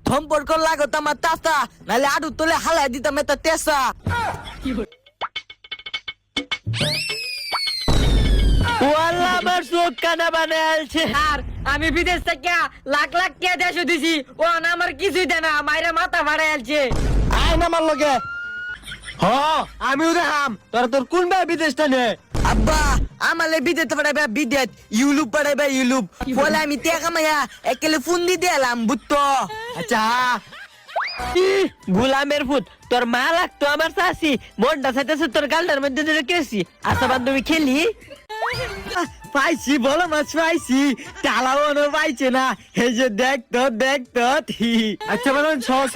সম্পর্ক লাগত আমার তাতা, নাহলে আডু তোলে হালাই দিতাম এটা তেসা। ওয়াল্লাহ আমার চোখ কানা বানাইছে। আর আমি বিদেশ থেকে লাখ লাখ কে দেশে দিছি, ও না আমার কিছুই দেয় না, মাইরা মাথা ফাড়াই আলছে। আয় না আমার লগে। হ আমিও দেখাম তোর কোন ভাই বিদেশটা নে। আব্বা আমালে বিদেতে পাঠাবে বিদেত, ইউলুপ পাঠাবে ইউলুপ। বলে আমি টেকা মাইয়া একেলে ফোন দিয়ে দিলাম বুঝতো। আচ্ছা গুলামের ফুট, তোর মা লাগতো আমার চাষি, মনটা চাইতেছে তোর গালটার মধ্যে ধরে কেছি। আচ্ছা বান্ধবী খেলি? পাইছি বলো মাছ পাইছি, টালাও পাইছে না। এই যে দেখতো দেখতো। আচ্ছা বান্ধব ছ ছ।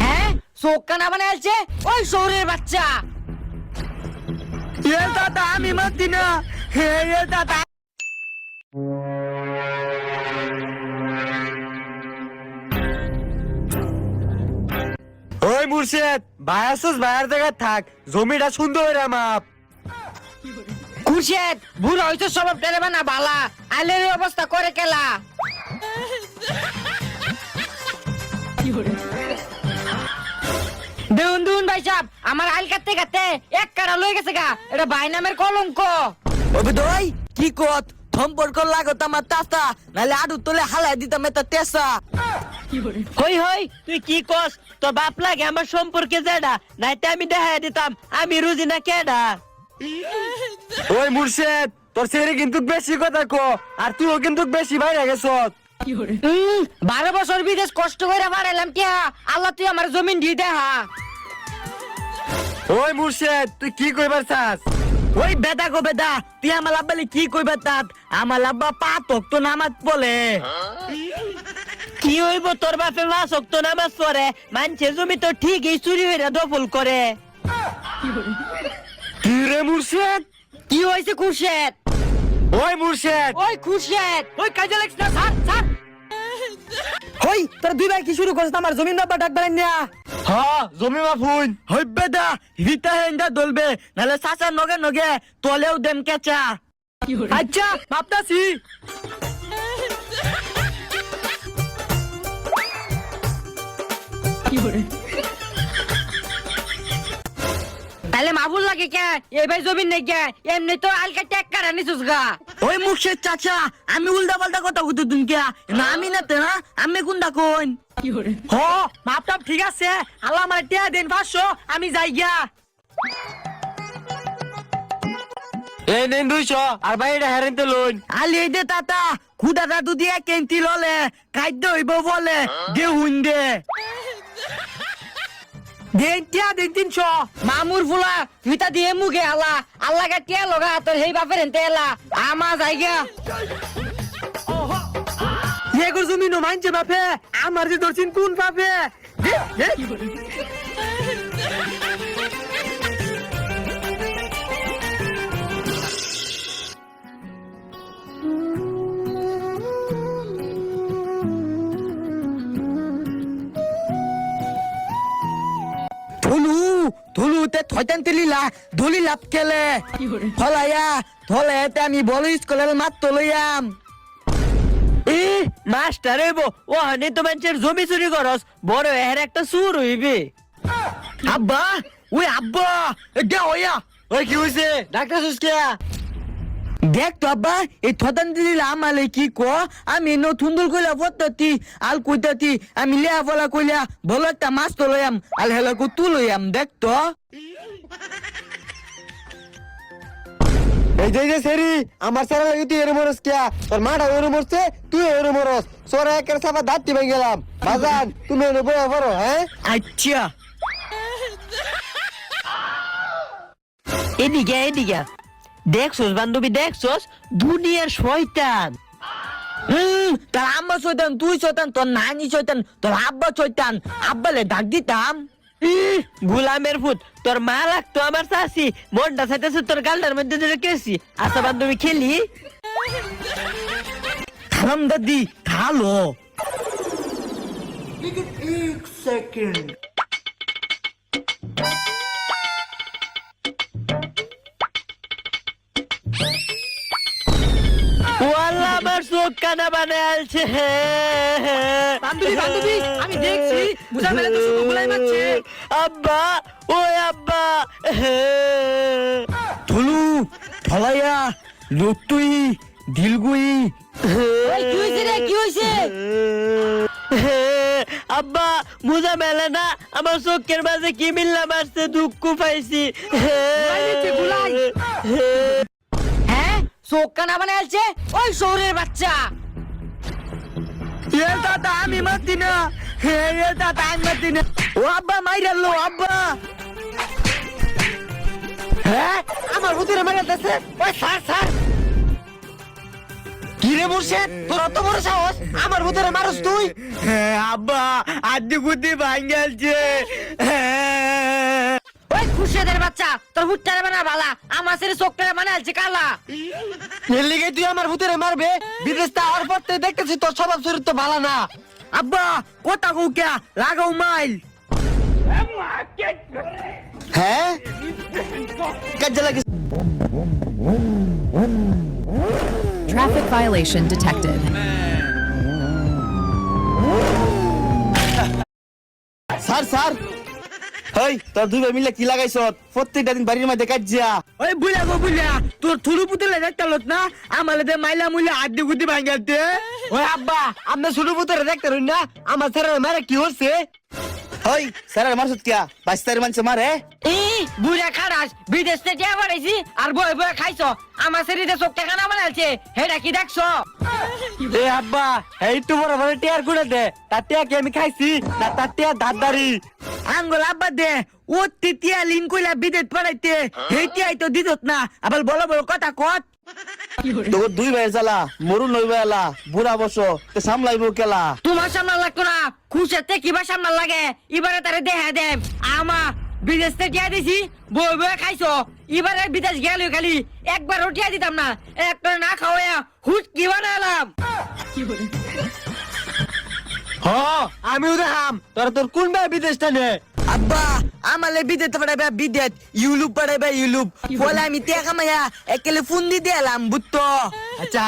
হ্যাঁ চোখ কানা বানাই আলছে ওই শহরের বাচ্চা। এ দাদা আমি মাতি না, হে দাদা। ওই মুর্শিদ ভাই আসুস, ভাইয়ের জায়গায় থাক, জমিটা সুন্দর হয়ে মাপ। খুশিয়াত বুড়া হইতো স্বভাব টেরে না বালা, আলের অবস্থা করে কেলা। দেউন দেউন ভাই সাহেব, আমার আইল কাটতে কাটতে এক কাটা লয়ে গেছে গা, এটা ভাই নামের কলঙ্ক। ওবে দই কি কত সম্পর্ক লাগত আমার তাতা, নাহলে আডু তোলে হালাই দিতাম এটা তেসা। হই হই তুই কি কস? তোর বাপ লাগে আমার সম্পর্কে যেডা, নাইতে আমি দেখাই দিতাম আমি রুজি না কেডা। ওই মুর্শিদ তোর ছেলে কিন্তু বেশি কথা কো, আর তুইও কিন্তু বেশি বাইরে গেছ। 12 বছর বিদেশ কষ্ট করে বাড়াইলাম কে, আল্লাহ তুই আমার জমিন দিয়ে দেখা। ওই মুর্শিদ তুই কি কইবার চাস? ওই বেদা গো বেদা, তুই আমার আব্বালে কি কইবা তাত? আমার আব্বা পাতক তো নামাজ বলে। কি হইব তোর বাপে মাস তো নামাজ পড়ে, মানছে জমি তো ঠিকই চুরি হইরা দখল করে। কি রে মুর্শিদ? কি হয়েছে খুশিয়াত? ওই মুর্শিদ ওই খুশিয়াত, ওই কাজে লাগছ না, ছাড় ছাড়। হই তোর দুই ভাই কি শুরু করছিস আমার জমিন বাবা ডাক বেলেন না? হ্যাঁ জমি মাফুন। হই বেদা হিতা হেন্দা দলবে, নাহলে চাচা নগে নগে তলেও দেন কেচা। আচ্ছা ভাবতাছি। তাহলে মাবুল লাগে কে? এই ভাই জমিন নেই কে? এমনি তো আলকা ট্যাগ কাটা নিছুস গা। ওই মুখের চাচা আমি উল্টা পাল্টা কথা কইতে তুমি কে না? আমি না তে না আমি কোনটা কোন? হ মাপটাপ ঠিক আছে, আল্লাহ আমার টিয়া দেন 500, আমি যাই গিয়া। এই নেন 200, আর বাইরে হেরেনতে লোন। আলি দে তাতা খুদাটা দুদি এক কেন্তি ললে খাদ্য হইব বলে দে হুন দে। দেন টিয়া দেন 300। মামুর ফুলা তুইতা দিয়ে মুখে আলা, আল্লাহ কা টিয়া লগা তোর হেই বাপের হেনতে এলা আমা যাইগা। এগো জমিনো মানছে বাপে, আমার যে দর্শন কোন বাপে? ধুলু ধুলুতে থয়তান তেলিলা ধুলি লাভ খেলে ফলাইয়া থলেতে আমি বল স্কুলের মাত লইয়াম। এ মাস্টার এবো ও হানি তো মানুষের জমি চুরি করস, বড় এর একটা সুর হইবে। আব্বা ওই আব্বা দে হইয়া। ওই কি হইছে ডাক্তার সুস্কিয়া? দেখ তো আব্বা এই থতান দিলা আমালে কি কো, আমি নতুন দল কইলা পত্ততি আল কইতাতি আমি লিয়া বলা কইলা বলো একটা মাছ তো লইয়াম আল হেলা কো তু লইয়াম দেখ তো। এই যে সেরি আমার সারা লাগি তুই এরম মরস কিয়া, তোর মাটা এরম মরছে তুই এরম মরস, সোরা একের সাবা দাঁতি ভেঙে গেলাম। বাজান তুমি এনে বয়া করো। হ্যাঁ আচ্ছা এদিকে এদিকে দেখছস বান্ধবী, দেখছস দুনিয়ার শয়তান। তোর আম্মা শয়তান, তুই শয়তান, তোর নানি শয়তান, তোর আব্বা শয়তান। আব্বালে ডাক দিতাম। গুলামের ফুট, তোর মা লাগতো আমার চাষি, মনটা চাইতেছে তোর গালটার মধ্যে ধরে কেছি। আচ্ছা বান্ধবী খেলি? খালাম দাদি খালো। ওয়াল্লাহ আমার চোখ কানা বানালছে বান্ধবী বান্ধবী আমি দেখছি বুঝা মেলে তো শুধু গুলাই মারছে আব্বা ওই আব্বা ধুলু ফলাইয়া লুতুই দিলগুই ওই কি হইছে রে কি হইছে আব্বা মুজা মেলে না আমার চোখের মাঝে কি মিল্লা মারছে দুঃখ পাইছি গুলাই হ্যাঁ চোখ কানা বানাইছে ওই শহরের বাচ্চা এ দাদা আমি মারতি না এ দাদা আমি মারতি না ও আব্বা মাইরালো আব্বা হ্যাঁ আমার ভূতের মারাইতেছে ওই স্যার স্যার কি রে মুর্শেদ তোর অত বড় সাহস আমার ভূতের মারস তুই আব্বা আদ্দি গুদ্দি ভাঙ্গালছে ওই খুশিদের বাচ্চা তোর ভূতটারে বানা বালা আমার ছেলে চোখটারে বানাইছে কালা এর লিগে তুই আমার ভূতেরে মারবে বিদেশ যাওয়ার পর থেকে দেখতেছি তোর স্বভাব চরিত্র ভালো না আব্বা কথা কও কে লাগাও মাইল হ্যাঁ কাজে লাগে Traffic violation detected. Sir sir hey তোর দুই ভাই মিলে কি লাগাইছ প্রত্যেকটা দিন বাড়ির মধ্যে কাজিয়া ওই বুলা গো বুলা তোর থুরু পুতুলে দেখতে লোক না আমালে দে মাইলা মুইলা আদ্দি গুদ্দি ভাঙ্গালতে ওই আব্বা আপনি ছোট পুতুলে দেখতে রইন না আমার ছেলে মারে কি হচ্ছে হেই স্যার মারছত কিয়া 22 তারিখ মানছে মারে এই বুড়া খারাস বিদেশ থেকে বাড়াইছি আর বই বই খাইছো আমার ছেলে চোখটা কানা বানাইছে হেডা কি দেখছো এ আব্বা এই তো বড় বড় টিয়ার গুড়ে দে তার টিয়া কি আমি খাইছি না তার টিয়া দাদারি আঙ্গুল আব্বা দে ও তিতিয়া লিন কইলা বিদেশ পড়াইতে এই টিয়াই তো দিত না আবার বড় বড় কথা কত তোর দুই ভাই জ্বালা মরুন নই ভাইলা বুড়া বসো তে সামলাইবো কেলা তোমার সামনে লাগতো না খুশিতে কিবা সামনে লাগে এবারে তারে দেখা দেব আমা বিদেশ থেকে দিছি বই বই খাইছো এবারে বিদেশ গেল খালি একবার রটিয়া দিতাম না একটা না খাওয়া হুট কি বানালাম হ আমিও দেখাম তোর তোর কোন ভাই বিদেশটা নে আব্বা আমালে বিদেশ পড়াবে বিদেশ ইউলুপ পড়াবে ইউলুপ বলে আমি তে কামায়া একেলে ফোন দি দিলাম বুঝতো আচ্ছা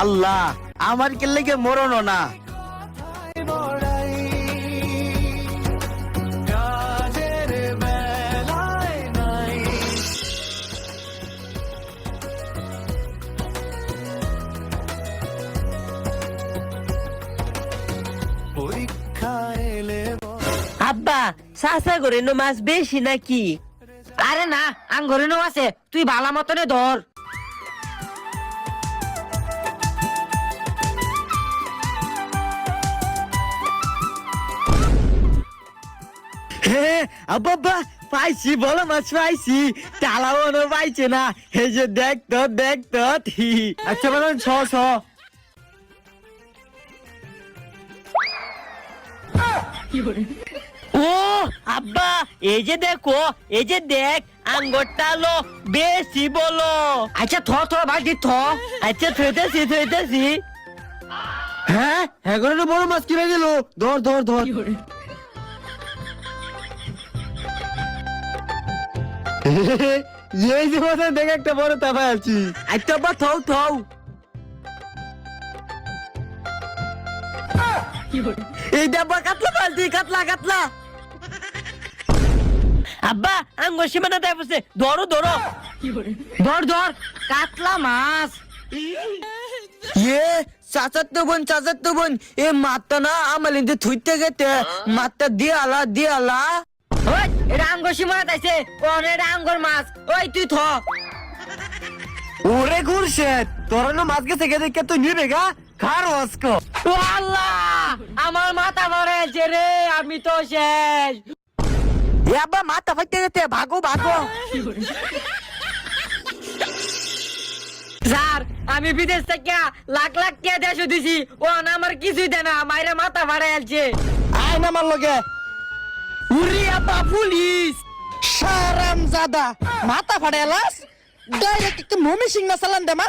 আল্লাহ আমার কে লেগে মরণ না আব্বা সাসা করে নো মাছ বেশি নাকি আরে না আঙ্গরে নো আছে তুই ভালো মতনে ধর হে আব্বা পাইছি বলো মাছ পাইছি তালাও না পাইছে না হে যে দেখ তো আচ্ছা বলেন ছ ও আব্বা এই যে দেখো এই যে দেখ আঙ্গুরটা লো বেশি বলো আচ্ছা থ বালতি থ আচ্ছা থইতেছি হ্যাঁ হ্যাঁ করে বড় মাছ কিনে গেল ধর এই যে মাছ দেখ একটা বড় তাফা আছি আচ্ছা বা থৌ এই ডাব্বা কাতলা বালতি কাতলা আব্বা আঙ্গুর সীমানা দেয় বসে ধরো ধর কাতলা মাছ ইয়ে চাচাতো বোন এ মাত্তা না আমার ইন্দে থুইতে গেতে মাত্তা দিয়ালা ওই এটা আঙ্গুর সীমানা তাইছে কোন এটা আঙ্গুর মাছ ওই তুই থ ওরে ঘুরছে তোর না মাছ গেছে দেখে তুই নিবে গা খার ওয়াসকো ও আল্লাহ আমার মাথা মারাইছে রে আমি তো শেষ এ আব্বা মাথা ফাইতে গেতে ভাগো স্যার আমি বিদেশ থেকে লাখ টাকা দেশে দিছি ও না আমার কিছুই দেয় না মাইরা মাথা মারাইছে আয় না আমার লগে উরি আব্বা পুলিশ শারামজাদা মাথা ফাড়ালাস ডাইরেক্ট একটু মমি সিং না চালান দে মা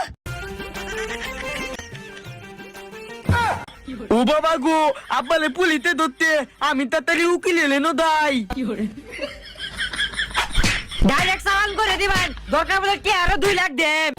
ও বাবা গো আব্বালে পুলিতে ধরতে আমি তাড়াতাড়ি উকিল এলেনো দাই ডাইরেক্ট চালান করে দিবেন, দরকার বলে কি আরো 2 লাখ দেন।